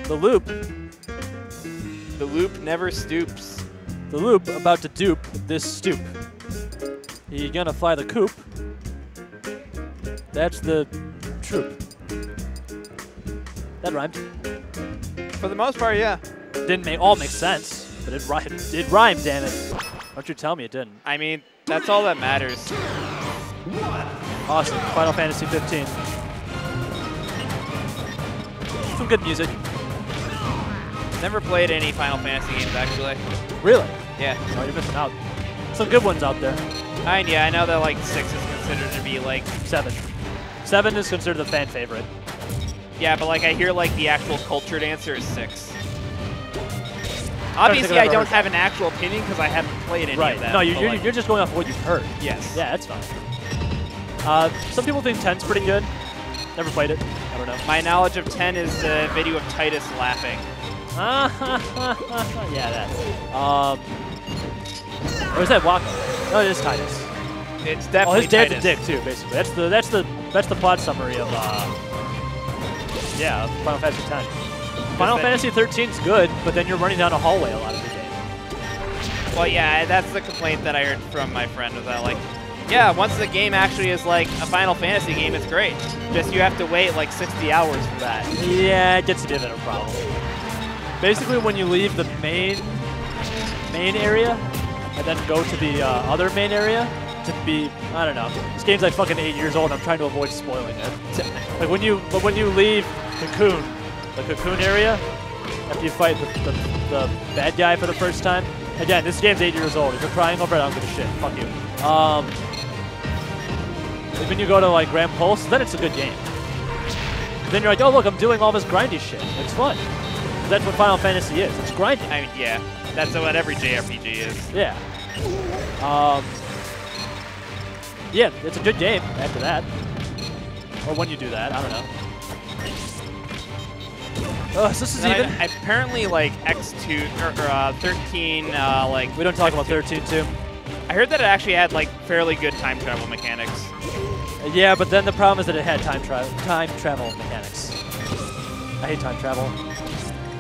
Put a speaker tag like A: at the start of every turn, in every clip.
A: The loop.
B: The loop never stoops.
A: The loop about to dupe this stoop. He gonna fly the coop. That's the troop. That rhymed.
B: For the most part, yeah.
A: Didn't all make sense, but it rhymed. It rhymed, damn it. Don't you tell me it didn't.
B: I mean, that's all that matters.
A: Awesome. Final Fantasy 15. Some good music.
B: Never played any Final Fantasy games, actually.
A: Really?
B: Yeah.
A: Oh, you're missing out. Some good ones out there.
B: Yeah, I know that like 6 is considered to be like
A: 7. 7 is considered the fan favorite.
B: Yeah, but like I hear like the actual cultured answer is 6. Obviously, I don't have an actual opinion because I haven't played any of that.
A: No, you're just going off what you've heard.
B: Yes.
A: Yeah, that's fine. Some people think 10's pretty good. Never played it. I don't know.
B: My knowledge of 10 is the video of Titus laughing.
A: Yeah, that. Or is that Waka? No, it is Titus.
B: It's definitely
A: his dad's
B: Titus.
A: a dick too, basically. That's the plot summary of yeah, Final Fantasy 10. Final Fantasy 13 is good, but then you're running down a hallway a lot of the game.
B: Well, yeah, that's the complaint that I heard from my friend was that like, yeah, once the game actually is like a Final Fantasy game, it's great. Just you have to wait like 60 hours for that.
A: Yeah, it gets to be a bit of a problem. Basically, when you leave the main area and then go to the other main area to be, I don't know. This game's like fucking 8 years old. And I'm trying to avoid spoiling it. Like when you leave Cocoon, the Cocoon area, after you fight the bad guy for the first time. Again, this game's 8 years old. If you're crying over it, I don't give a shit. Fuck you. When you go to like Grand Pulse, then it's a good game. Then you're like, oh look, I'm doing all this grindy shit. It's fun. That's what Final Fantasy is. It's grinding.
B: I mean, yeah, that's what every JRPG is.
A: Yeah. Yeah, it's a good game after that. Or when you do that, I don't know. Oh, so this is even.
B: Apparently, like X2 or 13, like.
A: We don't talk about 13 too.
B: I heard that it actually had like fairly good time travel mechanics.
A: Yeah, but then the problem is that it had time travel mechanics. I hate time travel.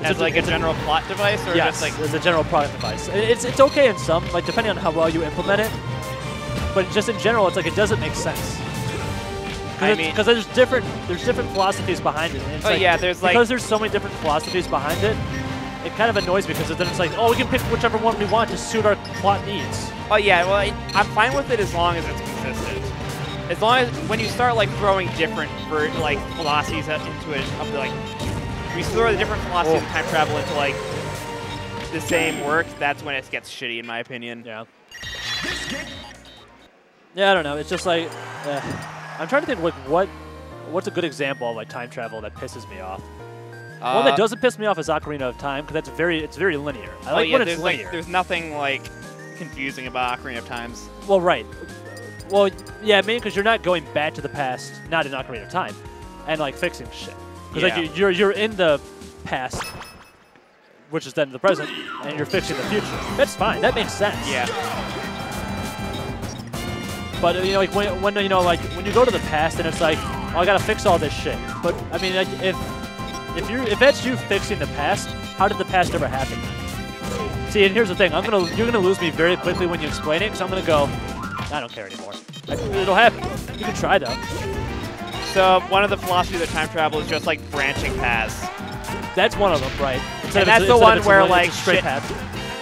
B: As like a general plot device, or
A: yes,
B: just like
A: as a general product device. It's okay in some, like depending on how well you implement it. But just in general, it's like it doesn't make sense.
B: I mean,
A: because there's different philosophies behind it. And it's like,
B: yeah, there's like
A: because there's so many different philosophies behind it. It kind of annoys me because then it's like, oh, we can pick whichever one we want to suit our plot needs.
B: Oh yeah, well I'm fine with it as long as it's consistent. As long as when you start like throwing different like philosophies into it, like you throw the different philosophies of time travel into like the same work, that's when it gets shitty in my opinion.
A: Yeah. Yeah, I don't know. It's just like I'm trying to think like what's a good example of like time travel that pisses me off. One that doesn't piss me off is Ocarina of Time because it's very linear. I like when it's linear.
B: Like, there's nothing like confusing about Ocarina of Times.
A: Well, right. Well, yeah, mainly because you're not going back to the past, not in Ocarina of Time, and like fixing shit. Because like you're in the past, which is then the present, and you're fixing the future. That's fine. That makes sense.
B: Yeah.
A: But you know, like when you know, like when you go to the past, and it's like, oh, I gotta fix all this shit. But I mean, like, if that's you fixing the past, how did the past ever happen? See, and here's the thing: you're gonna lose me very quickly when you explain it, because I'm gonna go, I don't care anymore. It'll happen. You can try though.
B: So one of the philosophies of time travel is just like branching paths.
A: That's one of them, right?
B: And that's the one where like
A: straight path.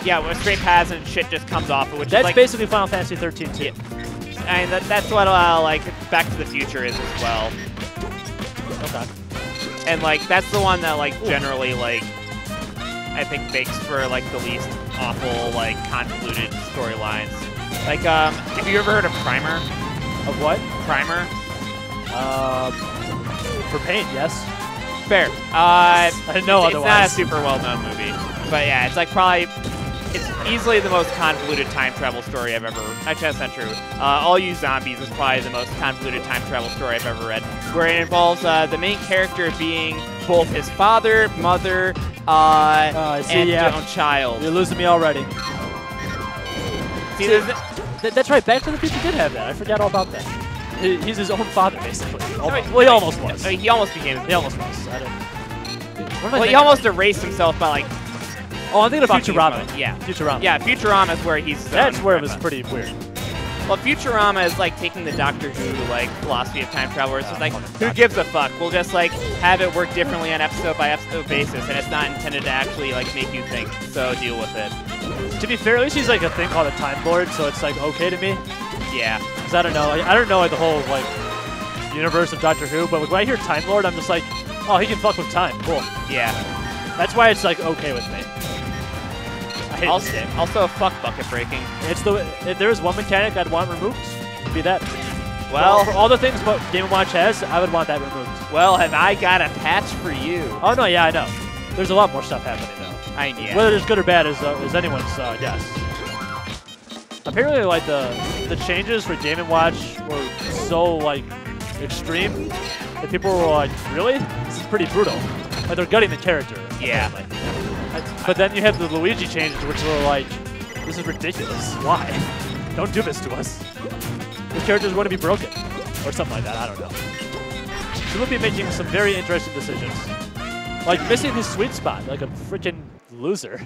B: Yeah, where straight paths and shit just comes off. Which
A: that's
B: is like,
A: basically Final Fantasy 13 too.
B: Yeah. And that's what like Back to the Future is as well.
A: Okay.
B: And like that's the one that like generally like I think makes for like the least awful like convoluted storylines. Like have you ever heard of Primer?
A: Of what?
B: Primer.
A: For Paint, yes.
B: Fair.
A: I didn't know otherwise.
B: It's not a super well-known movie, but yeah, it's like it's easily the most convoluted time travel story I've ever. Actually, that's not true. All You Zombies is probably the most convoluted time travel story I've ever read, where it involves the main character being both his father, mother, and his own child.
A: You're losing me already.
B: See,
A: that's right. Back to the Future did have that. I forgot all about that. He's his own father, basically.
B: Well,
A: he almost was.
B: He almost became.
A: He almost was.
B: Well, he almost erased himself by like.
A: Oh, I'm thinking of Futurama.
B: Yeah.
A: Futurama.
B: Yeah, Futurama is where he's.
A: That's where it was pretty weird.
B: Well, Futurama is like taking the Doctor Who like philosophy of time travel, where it's just like, who gives a fuck? We'll just like have it work differently on episode by episode basis, and it's not intended to actually like make you think. So deal with it.
A: To be fair, at least he's like a thing called a Time Lord, so it's like okay to me.
B: Yeah.
A: Because I don't know, I don't know like the whole like universe of Doctor Who, but when I hear Time Lord, I'm just like, oh, he can fuck with time. Cool.
B: Yeah.
A: That's why it's like okay with me. I hate this game.
B: Also, fuck bucket breaking.
A: It's if there was one mechanic I'd want removed, it'd be that.
B: Well,
A: for all the things what Game & Watch has, I would want that removed.
B: Well, have I got a patch for you?
A: Oh no, yeah, I know. There's a lot more stuff happening though.
B: Yeah.
A: Whether it's good or bad is anyone's guess. Apparently, like the changes for Game & Watch were so like extreme that people were like, really? This is pretty brutal. Like they're gutting the character.
B: Yeah.
A: Apparently. But then you have the Luigi changes, which were like, this is ridiculous. Why? Don't do this to us. The character's going to be broken. Or something like that, I don't know. Chaloopy making some very interesting decisions. Like missing his sweet spot, like a freaking loser.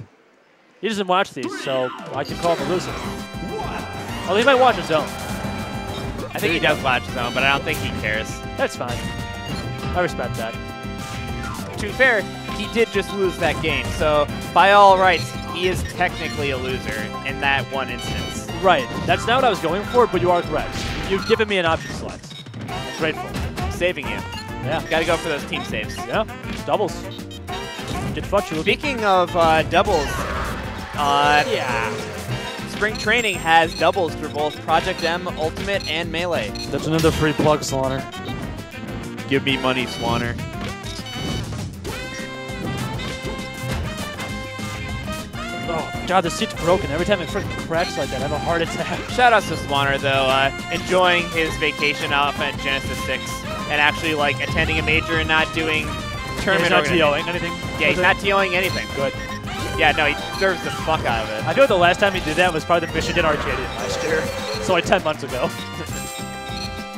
A: He doesn't watch these, so I can call him a loser. Oh, he might watch his own.
B: I think he does watch his own, but I don't think he cares.
A: That's fine. I respect that.
B: To be fair, he did just lose that game, so by all rights, he is technically a loser in that one instance.
A: Right. That's not what I was going for, but you are correct. You've given me an option select. I'm grateful.
B: Saving you.
A: Yeah.
B: Gotta go for those team saves.
A: Yeah. Doubles. Get fucked, Chaloopy.
B: Speaking of doubles,
A: yeah.
B: Spring Training has doubles for both Project M, Ultimate, and Melee.
A: That's another free plug, Swanner.
B: Give me money, Swanner.
A: Oh, God, the seat's broken. Every time it freaking cracks like that, I have a heart attack.
B: Shout out to Swanner, though, enjoying his vacation off at Genesis 6 and actually, like, attending a major and not doing tournament
A: organizing. He's not TOing anything?
B: Yeah, he's not TOing anything.
A: Good.
B: Yeah, no, he deserves the fuck out of it.
A: I feel like the last time he did that was probably the Michigan Arcadian last year. So, like, 10 months ago.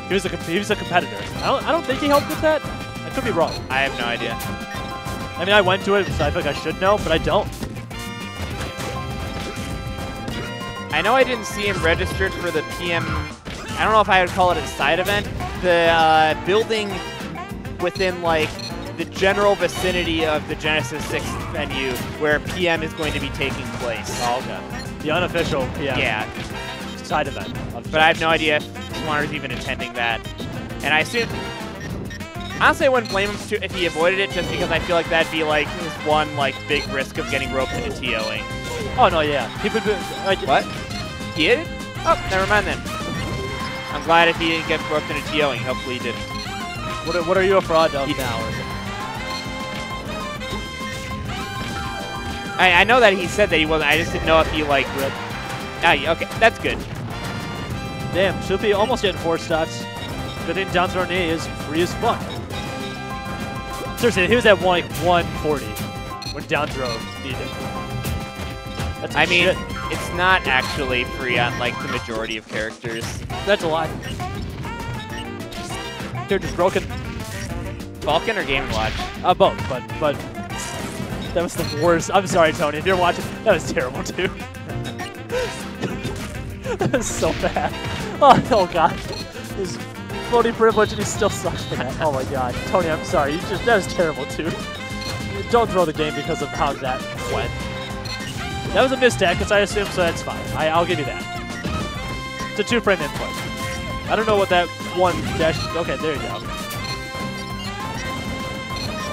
A: he was a competitor. I don't think he helped with that. I could be wrong.
B: I have no idea.
A: I mean, I went to it, so I feel like I should know, but I don't.
B: I know I didn't see him registered for the PM, I don't know if I would call it a side event, the building within like the general vicinity of the Genesis 6 venue where PM is going to be taking place.
A: Oh, okay. The unofficial PM.
B: Yeah.
A: Side event.
B: But I have no idea if Swanner's even attending that. And I assume, honestly I wouldn't blame him if he avoided it just because I feel like that'd be like his one like big risk of getting roped into TOing.
A: Oh, no, yeah. He would be, like,
B: what? He did? Oh, never mind then. I'm glad if he didn't get roped into TOing. Hopefully he didn't.
A: What are you a fraud of now?
B: I know that he said that he wasn't. I just didn't know if he, like, ripped. Ah, okay, that's good.
A: Damn, Chaloopy almost getting 4 stocks. Good thing down throw knee is free as fuck. Seriously, he was at like 140 when down throw needed. That's
B: I mean,
A: shit.
B: It's not actually free on like the majority of characters.
A: That's a lie. Character's broken.
B: Falcon or Game & Watch?
A: Both, but that was the worst. I'm sorry, Tony. If you're watching, that was terrible too. That was so bad. Oh God. His floating privilege and he still sucks for that. Oh my God. Tony, I'm sorry. That was terrible too. Don't throw the game because of how that went. That was a mistake, because I assume, so that's fine. I'll give you that. It's a 2-frame input. I don't know what that one dash. Okay, there you go.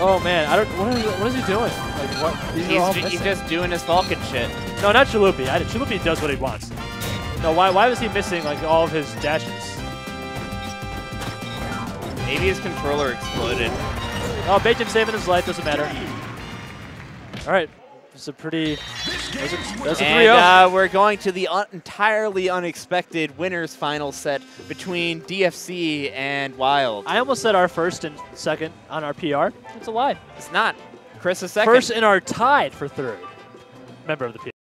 A: Oh man, what is he doing? Like what?
B: He's just doing his Falcon shit.
A: No, not Chaloopy. Chaloopy does what he wants. No, why was he missing like all of his dashes?
B: Maybe his controller exploded.
A: Oh, Bacon saving his life, doesn't matter. All right. It's a pretty. That's a 3-0.
B: And we're going to the entirely unexpected winners final set between DFC and Wild.
A: I almost said our first and second on our PR. It's a lie.
B: It's not. Chris is second.
A: First and our tied for third. Member of the PR.